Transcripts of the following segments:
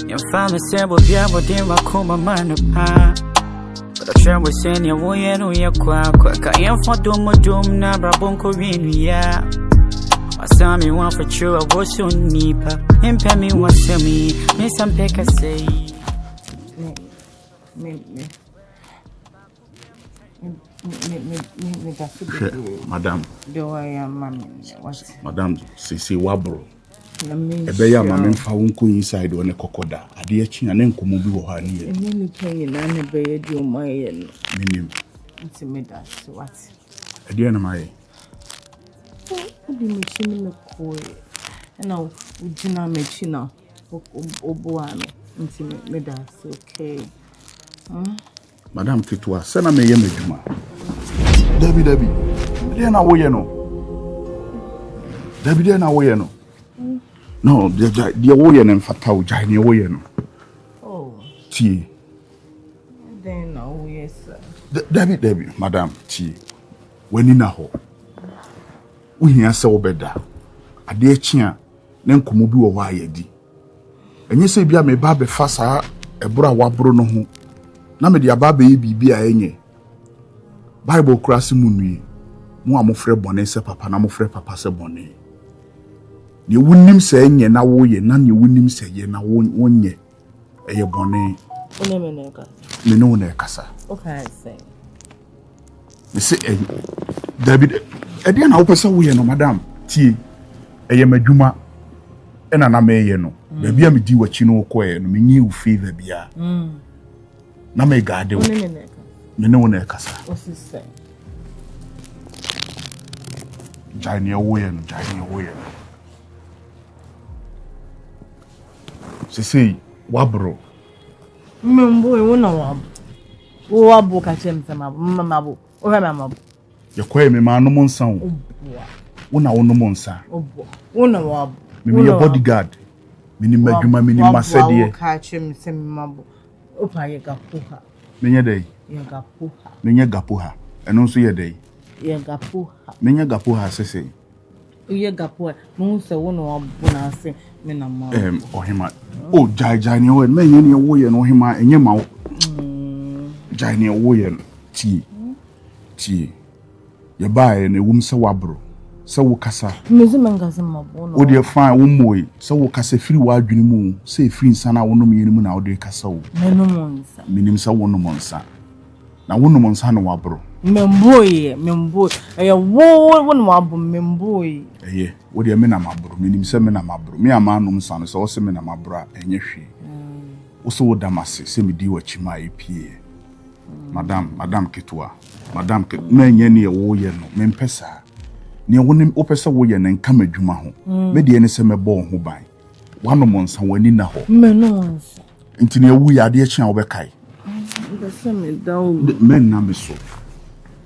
Your family said we'll be able to do my man apart. But I try to send you away and we are quack. I am for doom, nabra bonko in ya. I saw me one for true, I was so nipa. Impay me one sell me, miss some peck say. Madam. Do I am mammy? What? Madam, see wabro. Ebeya mama mfa wonko inside one kokoda ade achi ane nkomo bi wo ha ne ye Eni kai na ne be di o maye no minim intimida so what ade na maye obi machine me ko na ujina machine obo ame intimida so okay Madam Ketua se na meye medwuma Dabi ade na wo ye no Dabi de na wo ye no No, the way and fatao, Jai way no. Oh, Tea. Then, oh, yes, sir. Debbie, Madam, tea. When in a hole. We hear so better. A dear chia, then come be a wire di. And you say, be a me babe fassa, a bra wabro no ho. Na me dia babe be a enye. Bible cross moonwe. Mo amofre bonne se papa na mofre papa se bonne. Ni wunim se nye na wo ye na ni wunim se ye na wonye eye bone me no na kasa okay say me say David e na wo pese wo ye no madam tie eye madwuma e na me ye no ba bia me di wachi no ko ye no me nyi u favor bia na me gade wo me no na kasa what is say jani wo ye no Say wabro. Mbo e wona wabo. Wo wabo ka chem semabo. Mabo. O ha mabo. Ye kwae me ma no monsa wo. Wona wo no monsa. Obo. Wona wabo. Me ye bodyguard. Me ni madwuma me ni masede. Wo ka chem semabo. O pa ye gapuha. Me nye dai. Ye gapuha. Me nye gapuha. Eno nso ye dai. Ye gapuha. Me nye gapuha sese. Ye gapuha. Mo se wona wabo na ase me na ma. Ohima. Oh, jai ni wo me nye ni wo ye no ohima enye ma wo. Jai ni wo ye no. Ti. Ye bae na ewum se wabro. Se wo kasa. Mezi mangase mabo no. O de fine wo moyi. Se wo kasa firi wa adwene mu. Se firi nsa na wo no me mu na wo de kasa wo. Me no monsa. Minim se wo no monsa. Na wo no monsa no wabro. Memboy. Eye wo no wabo memboy. Eye, wo de me na mabro. Minim se me na mabro. Me ama no msa no se wo se me na mabro enye hwe. Wo se wo damase se me di wachi ma epie. Madam Ketua. Madam ke na enye ne wo ye no. Me mpesa. Ne wo ne opesa wo ye ne nka madwuma ho. Me de ne se me bo ho ban. Wano monsa wani na ho. Me no monsa. Nti ne wu ya de a wo be kai. Ndase me dawo. Men na me so.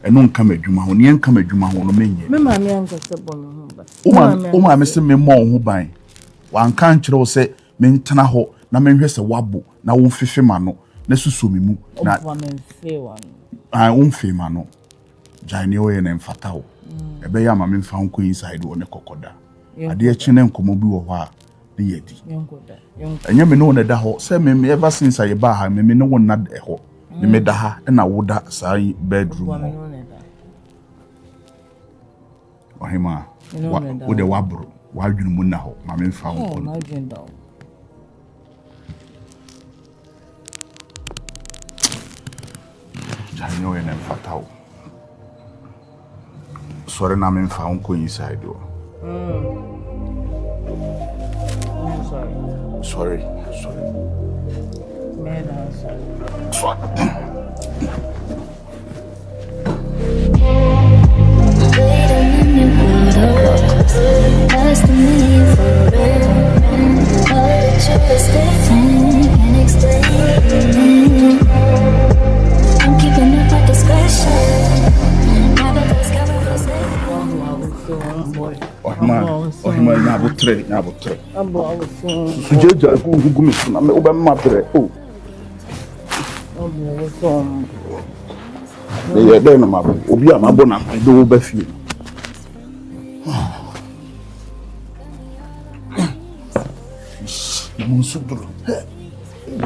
Eno nka madwuma ho, ne nka madwuma ho no menye. Me ma me anka se bo no ho ba. O ma me se me mo ho ban. Wan kan kire wo se me ntena ho na me hwe se wabo na wo fefe ma no na susu me mu na wa me fe wa no. Wo mfe ma no. Jani o ye na mfata wo. Ebe ya ma me mfa nko inside wo ne kokoda. Ade a chi ne nkomo bi wo ho a ne yedi. Yonkoda. Enye me no na da ho se me ever since I ba ha me no na da ho. Ne me da ha na wo da sai bedroom. Ohima wo de wabro wa adwunu mu na ho ma me mfa ho ma adwun da jani o ene mfata wo sore na me mfa ho inside wo sorry me da sorry That's the meaning for it. But you are stiffing and explaining. I'm keeping up my discretion. Habits cover for Ohima na botre. Abo I was so. Sujeja ku gumi na me oba matre. Oh. Abo was so. Ne ye dey na mabo. Obi amabo na do wo ba fie. Monsudro. Do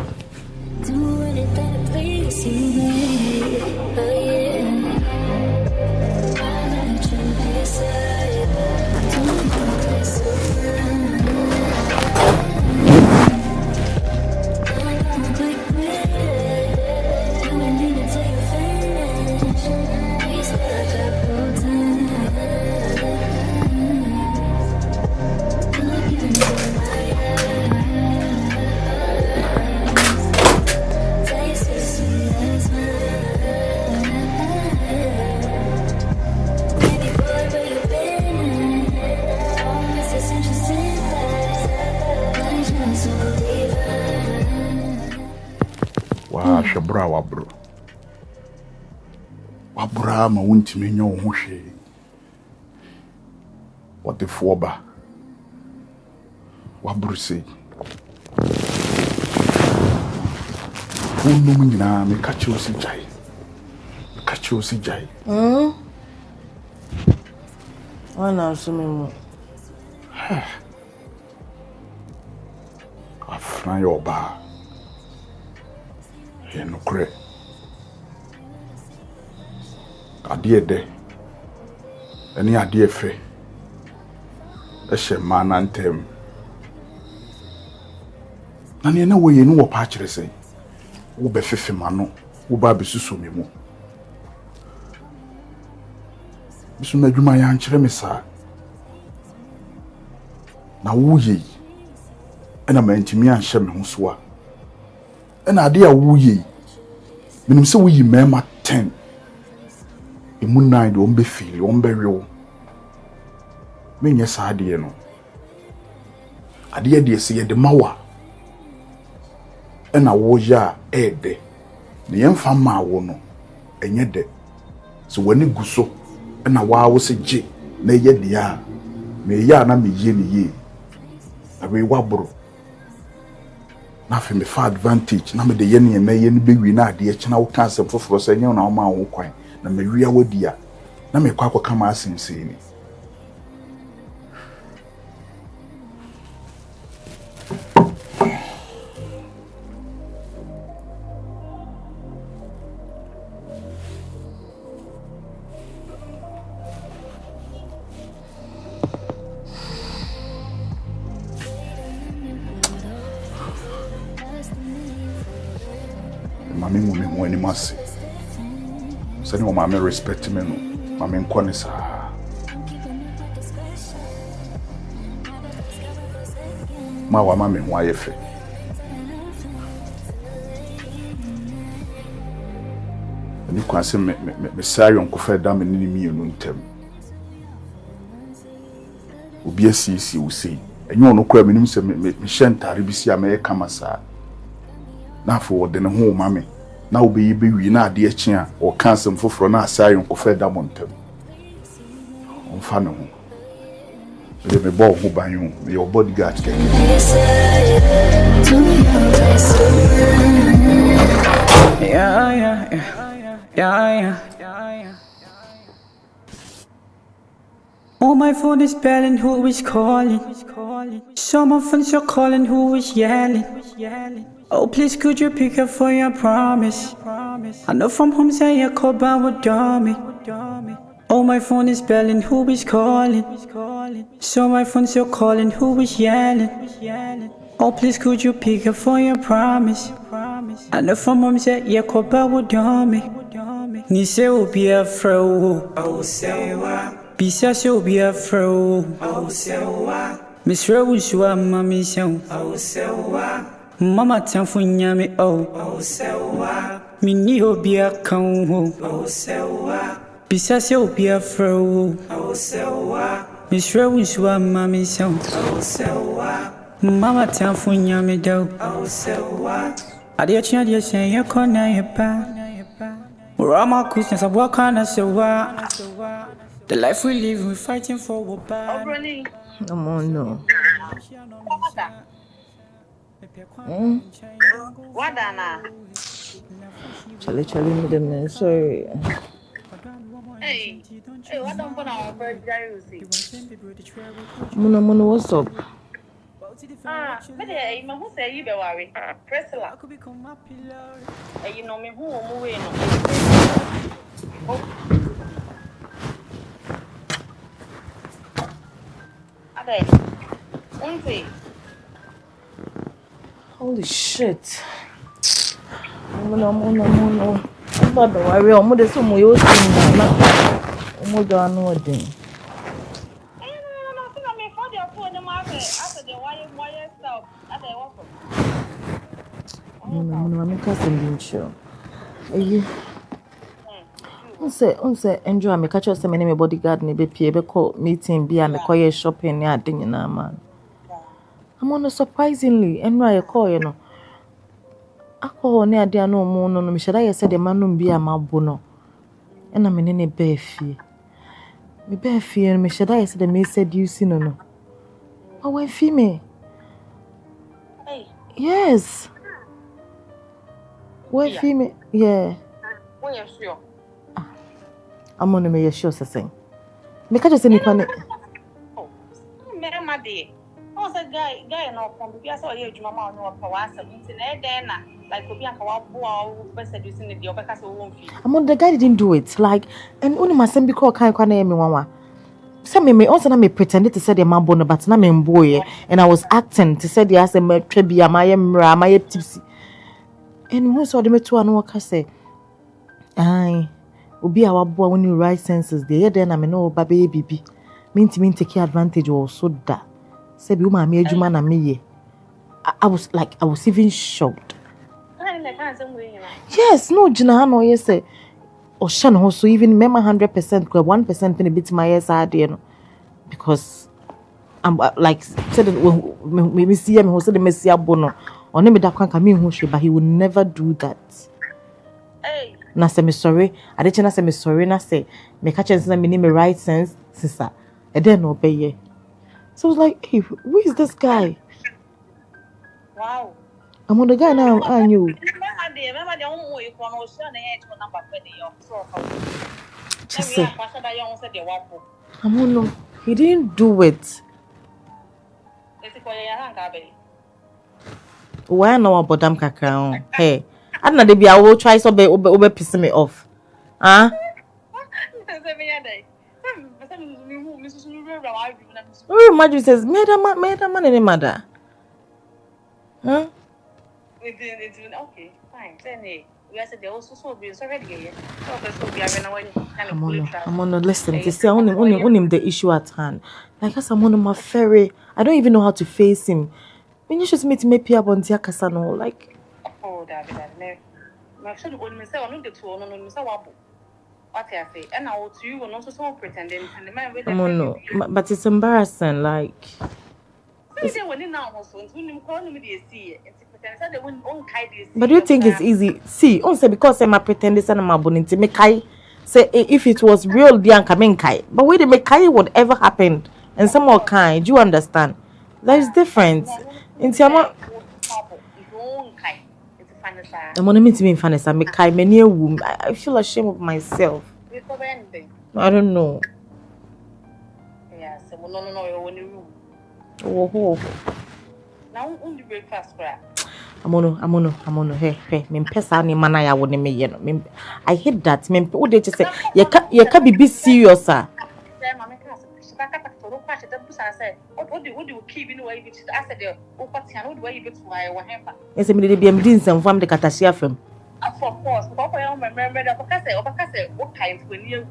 anything to please you, babe. Oh yeah. I'll let you decide. Don't play so fine. Don't quick with it. You ain't need to tell you finish. We still got more time. Look into my eyes. Taste as sweet as mine. Baby boy, where you been at? All this is interesting. Nice and so divine. Wa shebra wa bro. Wa bra ma wontimi nya wo ho hwe. What the foba. Wa bro say. Wonu mu nyina me kache osi jai. Me kache osi jai. Wana asumi mu. Afran yo ba. He no kre. Ade de. Eni ade efe. Ehye mana ntem. Na ne na wo ye no wo pa kire sei. Wo be fefe ma no, wo ba be susu me mu. Bisu na dwuma ya nkire me sa. Na wo ye. Ena ma ntimi anhye me ho so a. Ena ade a wo ye. Menim se wo yi mema 10. Emu 9 de ombe feel, ombe rewo. Menye sa ade no. Ade de se ye de mawa. Ena wo ya ede. Ne yemfa ma wo no. Enye de. So wani guso. Ena wa wo se je na ye de ya. Me ya na me ye ne ye. Awe wa bro. Na fe me fa advantage na me de ye ne na ye ne bewi na ade e kina wo kan asem foforo se nye na wo ma wo kwan na me wi awadi a na me kwa akwa ma asense ni. Mami mu ni masi. Sani o mami respect me no. Mami nkone sa. Ma wa mami ho ayefe. Ni kwanse me sayo nkofa da me ni mienu ntem. Obi asisi wo sei. Enyo no kwa menim se me hyentare bi si a me kama sa. Na fo de ne ho mami. Na obi be wi na ade achi a o kan sem foforo na asayo nkofa da montem. Onfa ne ho. De me bo ho ban yo, me your bodyguard ke. Yeah. Oh, my phone is belling, who is calling? Some of friends are calling, who is yelling? Oh, please could you pick up for your promise? I know from home say you call back with dummy. Oh, my phone is belling, who is calling? So my friends are calling, who is yelling? Oh, please could you pick up for your promise? I know from home say you call back with dummy. Ni se obi afro. Oh, Serwaa. Bisa se obi afro. Oh, Serwaa. Miss Rosua mami se. Oh, Serwaa. Mama tanfu nyame oh. Oh, Serwaa. Mini obi akon ho. Oh, Serwaa. Bisa se obi afro. Oh, Serwaa. Miss Rosua mami se. Oh, Serwaa. Mama tanfu nyame do. Oh, Serwaa. Ade achia de sen ye kona ye pa. Rama Christians are walking on Serwaa. The life we live, we're fighting for what bad. Come on, no. What Anna? Charlie, me them sorry. Hey, what don't put our bird Jersey? Mona, what's up? me dey me who say you be worry. Priscilla. You know me who mo we no. Ade. Unti. Holy shit. No. But don't worry, I'm the some you see na. I'm go no dey. No, me for the phone the market. After the wire stuff. Ade what? I'm cousin show. You unse enjoy me catch us say me name bodyguard ni be pie be call meeting bi am call shopping ni ade nyina man. I'm on surprisingly enra ye call you know. Akọ ne ade na omo no me sheda ye say the man no bi am abo no. E na me ne be fie. Me be fie me sheda ye say the me said you see no. But when fie me? Hey. Yes. When fie me? Yeah. When you sure? I'm on me sure say. Me catch us nipa ne. Oh. Me ma dey. Oh, say guy no come be say oye adwuma ma no pa wa asa nti na e den na like obi anka wa bo a wo be seducing the obi ka say wo mfi. I'm on the guy didn't do it like and only my son because kai kwa na me wanwa. Say me also na me pretended to say the man bono but na me mboye and I was acting to say the as me twa bia my mra my tipsy. And when so the me to an worker say ai obi a wabo when you right senses there then na me no ba be bibi. Me take advantage also that. Say be ma me adwuma na me ye. I was even shocked. Yes, no jina no yes say or shan also even member 100% 1% in a bit my yes idea because I'm like said me see him who said the messi abono or name that can come in but he would never do that. Hey, Na say me sorry, I didn't say me sorry na say me catch and say me name right sense sister. And then obey ye. So I was like, hey, who is this guy? wow. I'm on the guy now, I knew. Remember the only way you can also share the edge on number 20 so Just say, wapo. I'm on no, he didn't do it. Eti kwa ya hanga be. Why no about them kakra? Hey, I don't know they be I will try so be piss me off. Huh? Oh, Marjorie says, made a man any mother. Huh? Okay, fine. Then we are said they also so be so ready. I'm on listen to see on the issue at hand. Like as I'm on my ferry, I don't even know how to face him. When you just meet me up on Diakasano, like oh, that my should go me say on the two no me say wabo. What I say, and I will to you and also so pretending and the man really no, but it's embarrassing, like but do you think it's easy? See, also because I'm a pretender and I'm a bonity me kai say if it was real Dian coming kai. But wait make kai whatever happened and some more kind, do you understand? There is difference. In Tiama I'm gonna meet me in Fanessa, me kai many a womb. I feel ashamed of myself. I don't know. Yeah, so no, Oh. now only breakfast crack. I'm on. Hey. Me pesa ni mana ya woni me ye no. I hate that. Me wo dey just say you can be serious sir. Yes, me dey be am nsem fam de katashia fam. Of course, papa you remember that okase what kind when you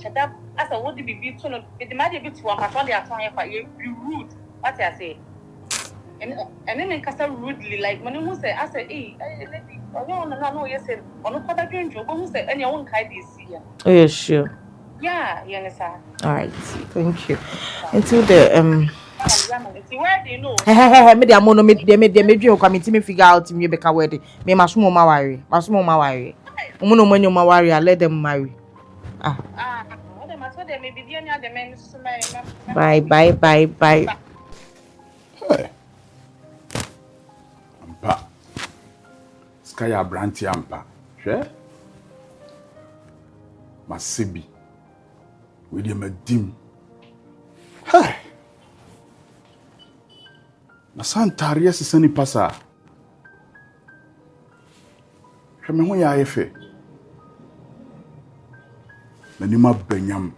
shut up as a would be to no it might be to one patrol their time for you rude. What I say? And then cast rudely like when you say I say hey lady no yes on no quarter drink you go say and you won't kind this year. Oh yeah, sure. Yeah, you understand. All right. Thank you. Until the where do you know? me dey amono me dream committee me figure out me be ka wedding. Me masumo ma worry. Omo no money ma worry, I let them marry. What them at them maybe the other men so Bye. Hey. Ampa. Sky abranti ampa. Hwe? Masebi. We dey madim. Hey. Na santare sese ni pasa. Hwɛ me ho ya ayefe. Mani ma banyam.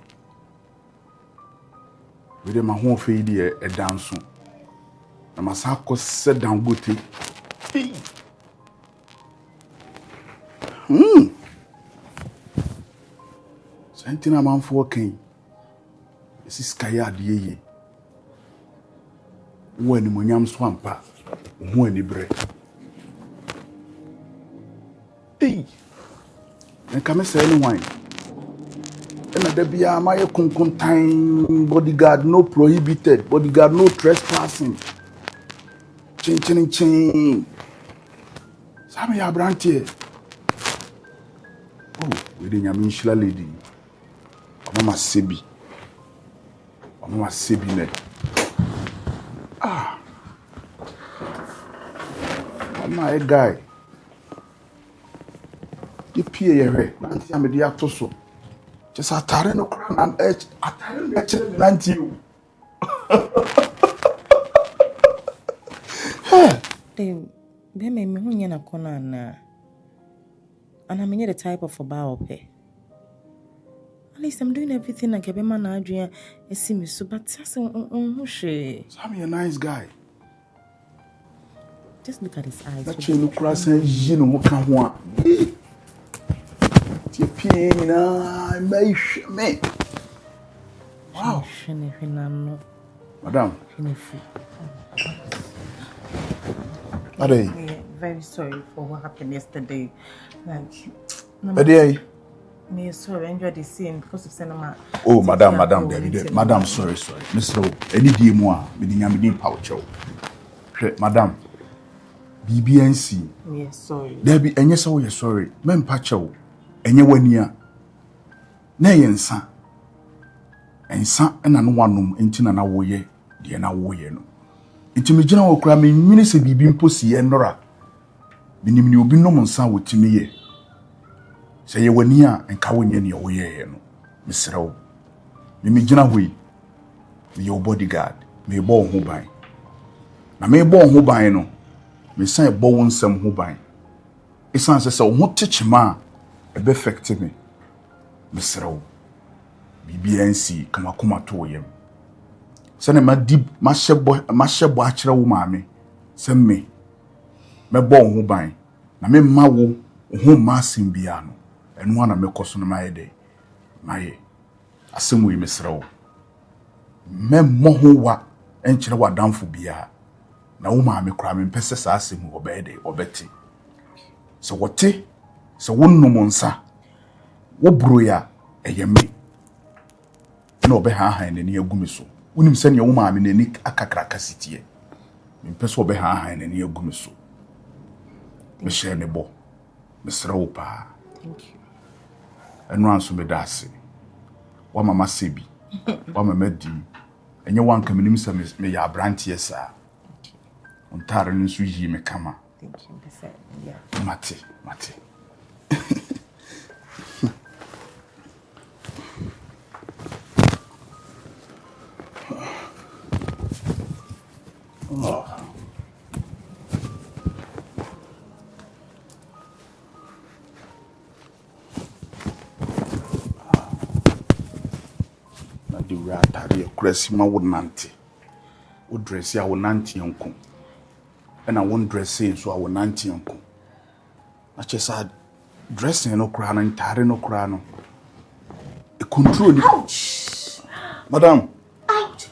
We de ma ho fe di e danso. Na masako se dangote. Sentina manfo kan. Esi skaya ade ye. Wo ani monyam so ampa. Ho ani bre. Nka me say any wine. Na da bia ma ye kunkuntan bodyguard no prohibited, bodyguard no trespassing. Chin. Sami ya brantie. Oh, we dey nyame nshila lady. Mama Sebi ne. Mama a guy. The PA here, nanti amedi atoso. Just atare no kran and atare me chere nanti you. Be me hu nya na kona na. And I'm the type of a baope. At least I'm doing everything like a man Adrian and see me so but that's she. Sammy a nice guy. Just look at his eyes. That you look cross and you know what can want. I may me. Wow. Madam. Are you very sorry for what happened yesterday. Like, me sorry, enjoy the scene because of cinema. Oh, madam, David. Madam, sorry. Mr. Any day more, meaning I'm in pouch. Madam, BBNC. Yes, sorry. There be any so you're sorry. Men patcho, any 1 year. Nay, and son. And son, and an one room into an away, dear now way. Into me general cramming, minister be being pussy and Nora. Minim you be no monsa with me. Say you were near and cowing in your way, Mr. O. Me jina way. Your bodyguard, may born who buy. Na may born who buy no. Me say born some who buy. It sounds as a what teach ma a be effective me. Mr. O. BBNC kamakuma to yem. Send ma deep mashebo achira wo maame. Send me. Me born who buy. Na me ma wo ho masim bia no. Enu ana me koso no maye dey. Maye. Asemu yi Mr. O. Me mo ho wa enkyere wadamfo bia. Na wo maame kra me pese sa asemu obede obeti. So wote so wonno monsa. Wo bro ya eyeme. Na obe ha ne ne agumi so. Wonim se ne wo maame ne ni akakra kasitie. Me pese obe ha ne ne agumi so. Me share ne bo. Mr. O pa. Thank you. Enu anso me dase. Wa mama Sebi. Wa mama di. Enye wan ka menim se me ya brantie sa. Ontare nso yi me kama. Thank you. Yeah. Mate. Oh. Na di ratari okresi ma wonante. Wo dress ya wonante yanko. And I won't dress in so I will not uncle. I just said dressing no crown and tiring no crown. A control. Ouch! Madam. Ouch!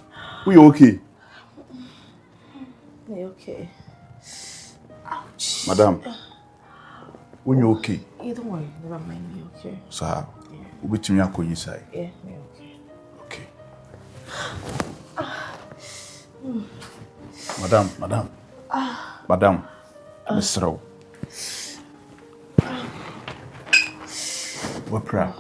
We okay? We okay. Ouch. Madam. When you okay? You don't worry, never mind me, okay? Sir, we bet me ako inside. Yeah, me okay. Okay. Madam. Madam, Mr. O. Wapra.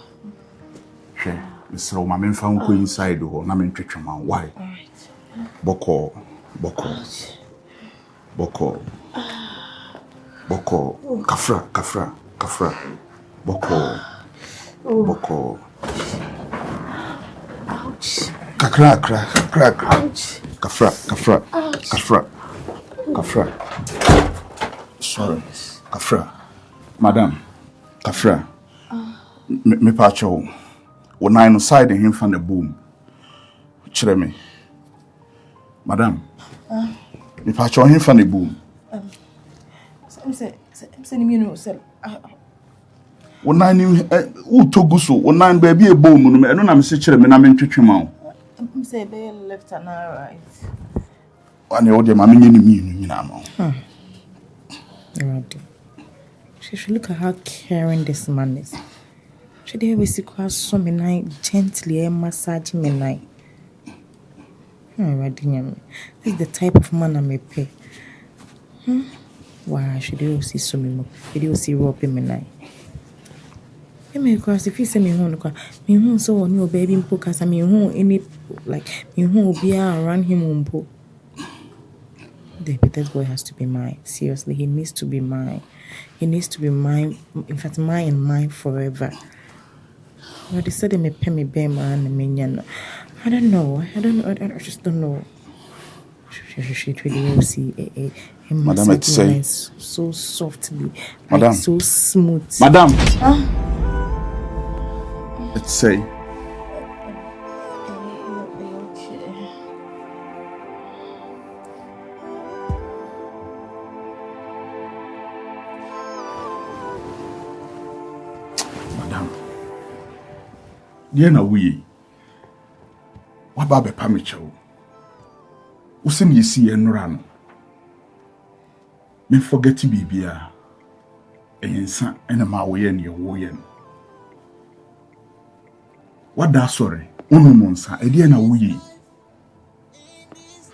She, Mr. O, my men found go inside the hall. Na men twetwe man. Why? All right. Boko. Kafra. Boko. Ouch. Kra. Ouch. Kafra. Kafra. Sorry. Kafra. Madam. Kafra. Me pacho. When I inside him from the boom. Chire me. Madam. Me pacho him from the boom. I'm saying you know, sir. When I knew who took so, when I'm baby a boom, I don't know, I'm sitting and I'm in Twitchmouth. I'm saying they left and right. And the old mammy, you know. She should look at how caring this man is. Should they always so many gently and massage me night? This is the type of man I may pay. Why should they see so many more? Should they see rope in me night? Because if you say me home, so on your baby because I mean home any like me home will be around him on. This boy has to be mine. Seriously, he needs to be mine. He needs to be mine. In fact, mine and mine forever. But they said they may pay me bear man and minion. I don't know. I just don't know. She really will see a Madam, it's say so softly, Madam, like so smooth. Madam, let's say. Dear na we what about the pamicho? Usim ye see and run. Me forget to be beer. And son and a mawe and your woyen. What da sorry? Unumonsa, a dear na we.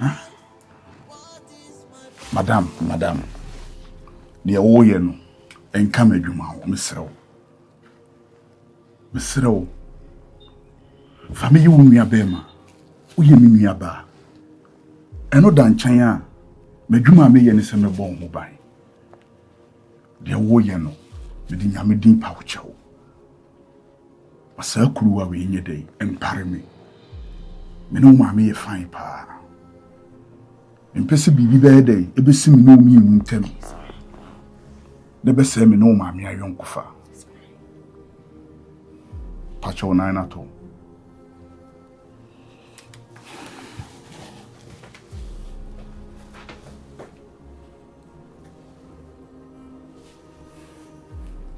Huh? Madam. Dear woyen and come a juma, Miss Row. Family wunua bema uye mi nua ba eno dan chan a madwuma me ye ne se me bon ho ban de wo ye no me di nyame din pa wo chewo asa kuruwa we nye dei empare me no ma me ye fine pa empese bibi be dei ebesi me no mi ntem de be se me no ma me ayonkofa pa chewo na na to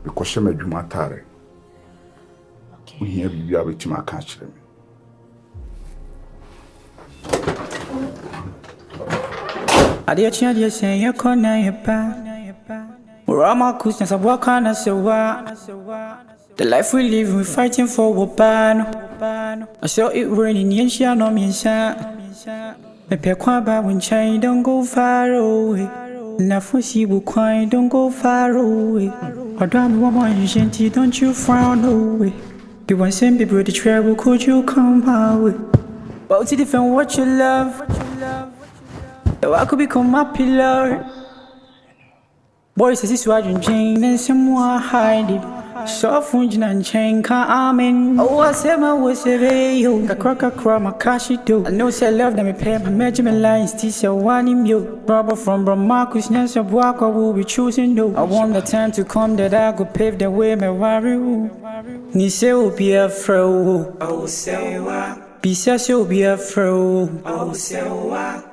because me dwuma tare. Okay. We hear bibi abetima ka kire me. Ade chia say you corner your pa. Rama kusna sa waka na Serwaa. The life we live, we fighting for wopano. I saw it raining yensha no miensa. Me pe kwa ba when chai don't go far away. Na fosi bu kwai don't go far away. I don't want you gentle, don't you frown away. You want same people the trouble, could you come my way? But to defend what you love, though I could become my pillar. Boys, this is what you dream, and someone hide it. So function and chain can't amen. Oh, I said my was a veil. A crock, my cash do. I know say love them, pay my measurement lines. Tisha one in you. Robert from Marcus, Nessa Walker will be choosing no. I want the time to come that I could pave the way, my worry. Nise will be a fro. Oh, Serwaa. Bisa will be a fro. Oh, Serwaa.